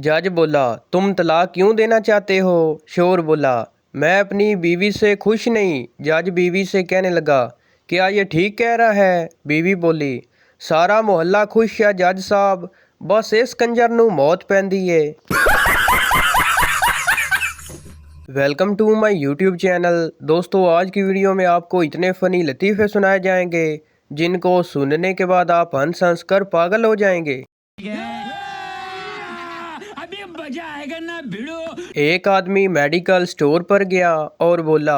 जज बोला, तुम तलाक क्यों देना चाहते हो? शोर बोला, मैं अपनी बीवी से खुश नहीं। जज बीवी से कहने लगा, क्या ये ठीक कह रहा है? बीवी बोली, सारा मोहल्ला खुश है जज साहब, बस इस कंजर नू मौत पैंदी है। Welcome to my YouTube channel. दोस्तों, आज की वीडियो में आपको इतने फ़नी लतीफ़े सुनाए जाएंगे जिनको सुनने के बाद आप हंस हंस कर पागल हो जाएंगे। अभी मजा आएगा ना भिड़ो। एक आदमी मेडिकल स्टोर पर गया और बोला,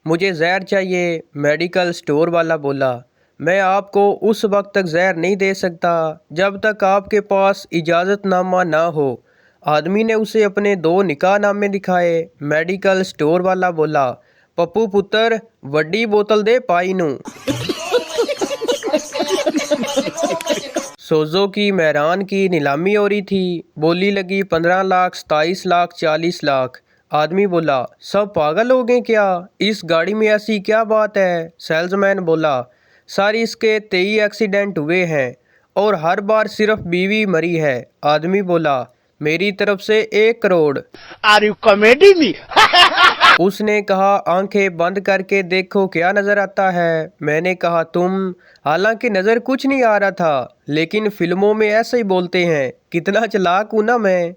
मुझे जहर चाहिए। मेडिकल स्टोर वाला बोला, मैं आपको उस वक्त तक जहर नहीं दे सकता जब तक आपके पास इजाज़तनामा ना हो। आदमी ने उसे अपने 2 निकाहनामे दिखाए। मेडिकल स्टोर वाला बोला, पप्पू पुत्र वड्डी बोतल दे पाई नू। सोजो की मेहरान की नीलामी हो रही थी। बोली लगी 15 लाख, 27 लाख, 40 लाख। आदमी बोला, सब पागल हो गए क्या? इस गाड़ी में ऐसी क्या बात है? सेल्समैन बोला, सारी इसके 23 एक्सीडेंट हुए हैं और हर बार सिर्फ बीवी मरी है। आदमी बोला, मेरी तरफ से 1 crore. Are you comedy me? उसने कहा, आंखें बंद करके देखो क्या नजर आता है। मैंने कहा, तुम। हालांकि नजर कुछ नहीं आ रहा था, लेकिन फिल्मों में ऐसे ही बोलते हैं। कितना चालाक हूं ना मैं।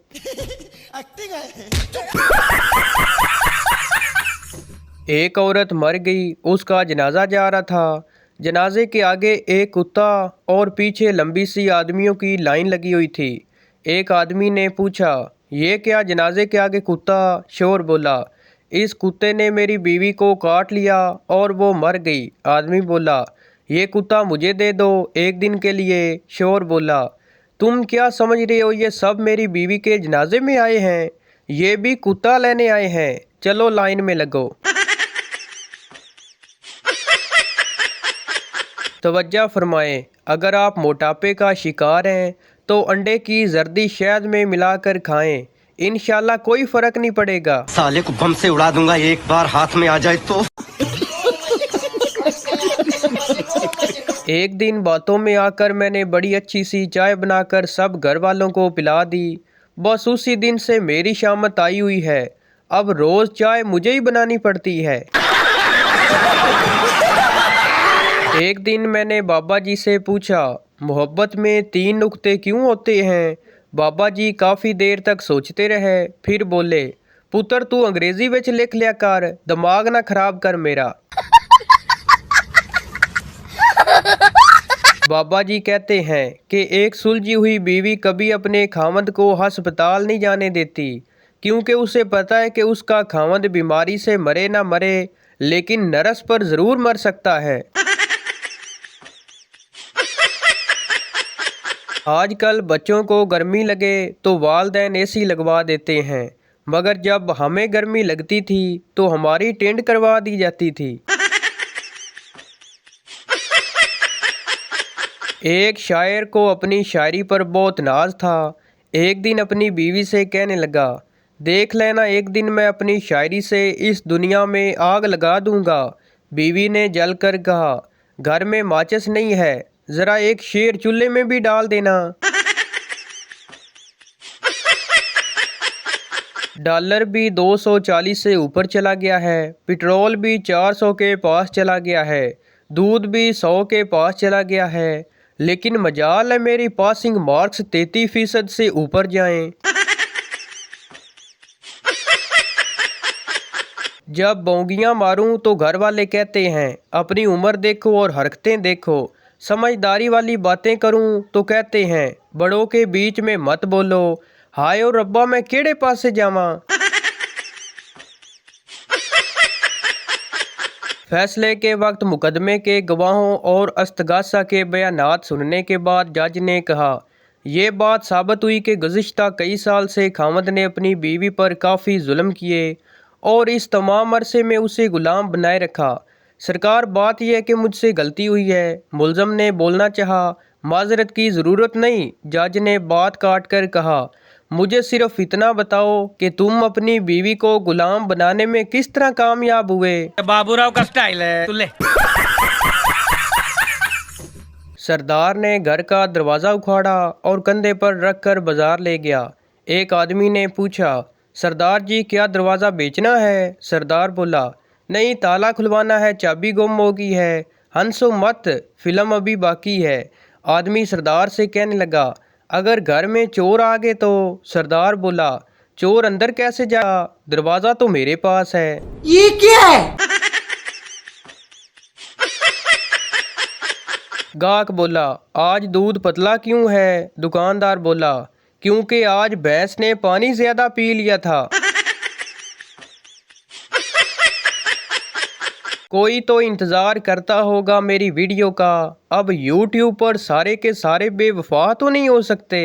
एक औरत मर गई, उसका जनाजा जा रहा था। जनाजे के आगे एक कुत्ता और पीछे लंबी सी आदमियों की लाइन लगी हुई थी। एक आदमी ने पूछा, ये क्या जनाजे के आगे कुत्ता? शोर बोला, इस कुत्ते ने मेरी बीवी को काट लिया और वो मर गई। आदमी बोला, ये कुत्ता मुझे दे दो 1 दिन के लिए। शोर बोला, तुम क्या समझ रहे हो, ये सब मेरी बीवी के जनाजे में आए हैं, ये भी कुत्ता लेने आए हैं। चलो लाइन में लगो। तवज्जो फरमाएं, अगर आप मोटापे का शिकार हैं तो अंडे की जर्दी शहद में मिलाकर खाएं, इंशाल्लाह कोई फर्क नहीं पड़ेगा। साले को बम से उड़ा दूंगा एक बार हाथ में आ जाए तो। एक दिन बातों में आकर मैंने बड़ी अच्छी सी चाय बनाकर सब घर वालों को पिला दी। बस उसी दिन से मेरी शामत आई हुई है। अब रोज चाय मुझे ही बनानी पड़ती है। एक दिन मैंने बाबा जी से पूछा, मोहब्बत में 3 नुक्ते क्यों होते हैं? बाबा जी काफ़ी देर तक सोचते रहे, फिर बोले, पुत्र तू अंग्रेजी विच लिख लिया कर, दिमाग ना खराब कर मेरा। बाबा जी कहते हैं कि एक सुलझी हुई बीवी कभी अपने खामद को अस्पताल नहीं जाने देती, क्योंकि उसे पता है कि उसका खामद बीमारी से मरे ना मरे, लेकिन नरस पर ज़रूर मर सकता है। आजकल बच्चों को गर्मी लगे तो वालदैन एसी लगवा देते हैं, मगर जब हमें गर्मी लगती थी तो हमारी टेंट करवा दी जाती थी। एक शायर को अपनी शायरी पर बहुत नाज था। एक दिन अपनी बीवी से कहने लगा, देख लेना एक दिन मैं अपनी शायरी से इस दुनिया में आग लगा दूंगा। बीवी ने जलकर कहा, घर में माचिस नहीं है, जरा एक शेर चूल्हे में भी डाल देना। डॉलर भी 240 से ऊपर चला गया है, पेट्रोल भी 400 के पास चला गया है, दूध भी 100 के पास चला गया है, लेकिन मजाल है मेरी पासिंग मार्क्स 33% से ऊपर जाएं। जब बौंगियां मारूं तो घर वाले कहते हैं, अपनी उम्र देखो और हरकतें देखो। समझदारी वाली बातें करूं तो कहते हैं, बड़ों के बीच में मत बोलो। हाय और रब्बा मैं केड़े पासे जावां। फैसले के वक्त मुकदमे के गवाहों और अस्तगासा के बयानात सुनने के बाद जज ने कहा, ये बात साबित हुई कि गुज़िश्ता कई साल से खामद ने अपनी बीवी पर काफ़ी जुल्म किए और इस तमाम अरसे में उसे गुलाम बनाए रखा। सरकार, बात यह है कि मुझसे गलती हुई है। मुलज़म ने बोलना चाहा, माजरत की ज़रूरत नहीं। जज ने बात काट कर कहा, मुझे सिर्फ इतना बताओ कि तुम अपनी बीवी को गुलाम बनाने में किस तरह कामयाब हुए? बाबूराव का स्टाइल है तुले। सरदार ने घर का दरवाज़ा उखाड़ा और कंधे पर रखकर बाजार ले गया। एक आदमी ने पूछा, सरदार जी क्या दरवाज़ा बेचना है? सरदार बोला, नहीं, ताला खुलवाना है, चाबी गुम हो गई है। हंसो मत, फिल्म अभी बाकी है। आदमी सरदार से कहने लगा, अगर घर में चोर आ गए तो? सरदार बोला, चोर अंदर कैसे जा, दरवाज़ा तो मेरे पास है। ये क्या है? गाहक बोला, आज दूध पतला क्यों है? दुकानदार बोला, क्योंकि आज भैंस ने पानी ज्यादा पी लिया था। कोई तो इंतज़ार करता होगा मेरी वीडियो का। अब YouTube पर सारे के सारे बेवफा तो नहीं हो सकते।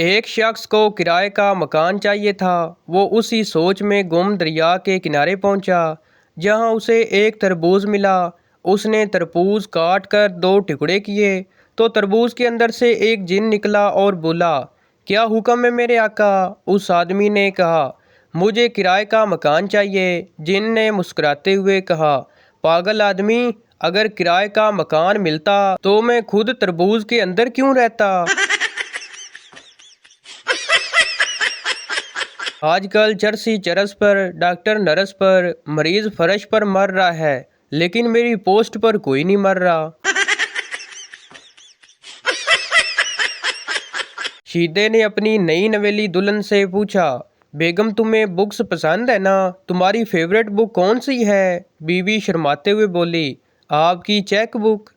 एक शख्स को किराए का मकान चाहिए था। वो उसी सोच में गुम दरिया के किनारे पहुंचा, जहां उसे एक तरबूज मिला। उसने तरबूज काट कर 2 टुकड़े किए तो तरबूज के अंदर से एक जिन निकला और बोला, क्या हुक्म है मेरे आका? उस आदमी ने कहा, मुझे किराए का मकान चाहिए। जिन ने मुस्कुराते हुए कहा, पागल आदमी, अगर किराए का मकान मिलता तो मैं खुद तरबूज के अंदर क्यों रहता। आजकल चरसी चरस पर, डॉक्टर नरस पर, मरीज फर्श पर मर रहा है, लेकिन मेरी पोस्ट पर कोई नहीं मर रहा। शीदे ने अपनी नई नवेली दुल्हन से पूछा, बेगम तुम्हें बुक्स पसंद है ना? तुम्हारी फेवरेट बुक कौन सी है? बीवी शर्माते हुए बोली, आपकी चेक बुक।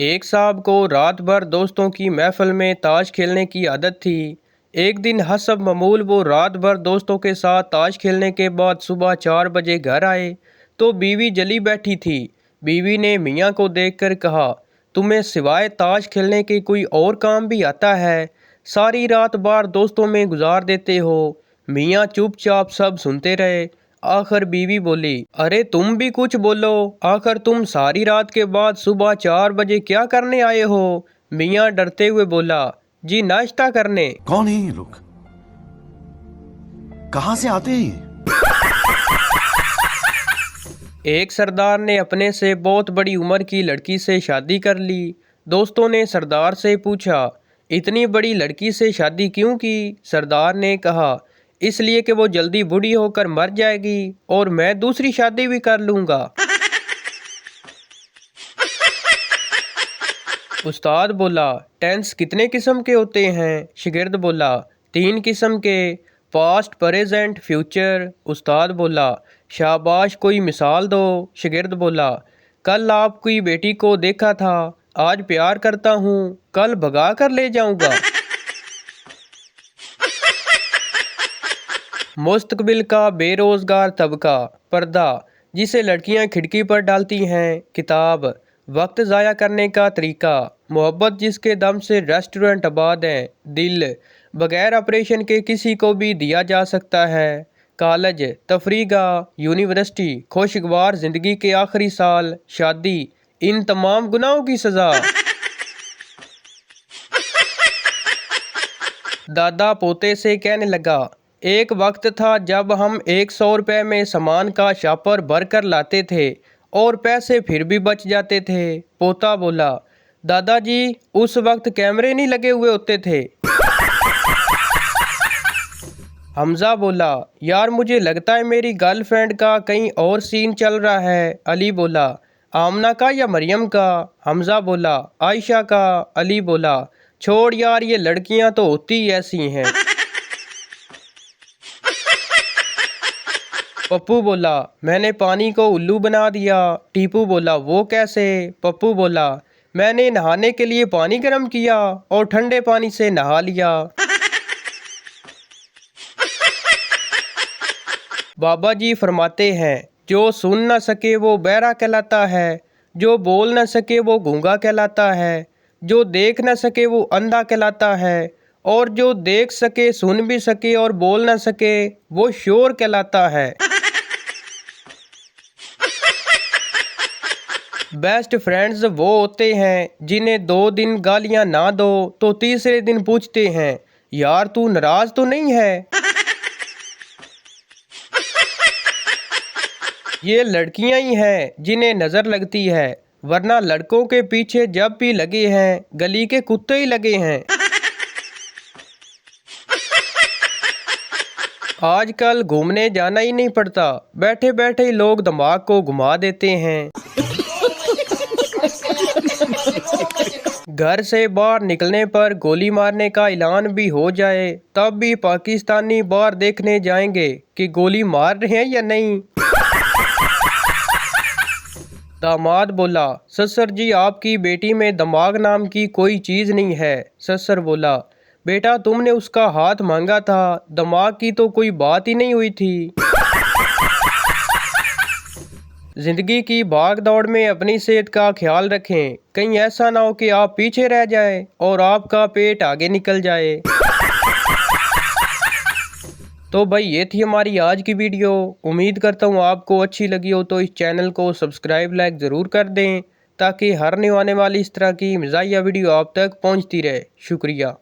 एक साहब को रात भर दोस्तों की महफिल में ताश खेलने की आदत थी। एक दिन हसब मामूल वो रात भर दोस्तों के साथ ताश खेलने के बाद सुबह 4 बजे घर आए तो बीवी जली बैठी थी। बीवी ने मियाँ को देखकर कहा, तुम्हें सिवाय ताश खेलने के कोई और काम भी आता है? सारी रात बाहर दोस्तों में गुजार देते हो। मियाँ चुपचाप सब सुनते रहे। आखिर बीवी बोली, अरे तुम भी कुछ बोलो, आखिर तुम सारी रात के बाद सुबह 4 बजे क्या करने आए हो? मियाँ डरते हुए बोला, जी नाश्ता करने। कौन है ये लोग? कहां से आते हैं ये? एक सरदार ने अपने से बहुत बड़ी उम्र की लड़की से शादी कर ली। दोस्तों ने सरदार से पूछा, इतनी बड़ी लड़की से शादी क्यों की? सरदार ने कहा, इसलिए कि वो जल्दी बूढ़ी होकर मर जाएगी और मैं दूसरी शादी भी कर लूँगा। उस्ताद बोला, टेंस कितने किस्म के होते हैं? शागिर्द बोला, 3 किस्म के, पास्ट, प्रेजेंट, फ्यूचर। उस्ताद बोला, शाबाश, कोई मिसाल दो। शागिर्द बोला, कल आपकी बेटी को देखा था, आज प्यार करता हूँ, कल भगा कर ले जाऊँगा। मुस्तकबिल का बेरोजगार तबका, पर्दा, जिसे लड़कियां खिड़की पर डालती हैं, किताब, वक्त ज़ाया करने का तरीका, मोहब्बत जिसके दम से रेस्टोरेंट आबाद हैं, दिल, बगैर ऑपरेशन के किसी को भी दिया जा सकता है, कॉलेज, तफरीगाह, यूनिवर्सिटी, खुशगवार ज़िंदगी के आखिरी साल, शादी, इन तमाम गुनाहों की सज़ा। दादा पोते से कहने लगा, एक वक्त था जब हम 100 रुपये में सामान का शॉपर भर कर लाते थे और पैसे फिर भी बच जाते थे। पोता बोला, दादाजी उस वक्त कैमरे नहीं लगे हुए होते थे। हमजा बोला, यार मुझे लगता है मेरी गर्लफ्रेंड का कहीं और सीन चल रहा है। अली बोला, आमना का या मरियम का? हमजा बोला, आयशा का। अली बोला, छोड़ यार, ये लड़कियां तो होती ही ऐसी हैं। पप्पू बोला, मैंने पानी को उल्लू बना दिया। टीपू बोला, वो कैसे? पप्पू बोला, मैंने नहाने के लिए पानी गर्म किया और ठंडे पानी से नहा लिया। बाबा जी फरमाते हैं, जो सुन न सके वो बहरा कहलाता है, जो बोल न सके वो गूंगा कहलाता है, जो देख न सके वो अंधा कहलाता है, और जो देख सके, सुन भी सके और बोल न सके वो शोर कहलाता है। बेस्ट फ्रेंड्स वो होते हैं जिन्हें 2 दिन गालियां ना दो तो तीसरे दिन पूछते हैं, यार तू नाराज तो नहीं है? ये लड़कियां ही हैं जिन्हें नज़र लगती है, वरना लड़कों के पीछे जब भी लगे हैं गली के कुत्ते ही लगे हैं। आजकल घूमने जाना ही नहीं पड़ता, बैठे बैठे ही लोग दिमाग को घुमा देते हैं। घर से बाहर निकलने पर गोली मारने का ऐलान भी हो जाए तब भी पाकिस्तानी बाहर देखने जाएंगे कि गोली मार रहे हैं या नहीं। दामाद बोला, ससुर जी आपकी बेटी में दिमाग नाम की कोई चीज नहीं है। ससुर बोला, बेटा तुमने उसका हाथ मांगा था, दिमाग की तो कोई बात ही नहीं हुई थी। जिंदगी की भाग दौड़ में अपनी सेहत का ख्याल रखें, कहीं ऐसा ना हो कि आप पीछे रह जाएं और आपका पेट आगे निकल जाए। तो भाई ये थी हमारी आज की वीडियो। उम्मीद करता हूँ आपको अच्छी लगी हो, तो इस चैनल को सब्सक्राइब लाइक ज़रूर कर दें ताकि हर आने वाली इस तरह की मज़ाहिया वीडियो आप तक पहुँचती रहे। शुक्रिया।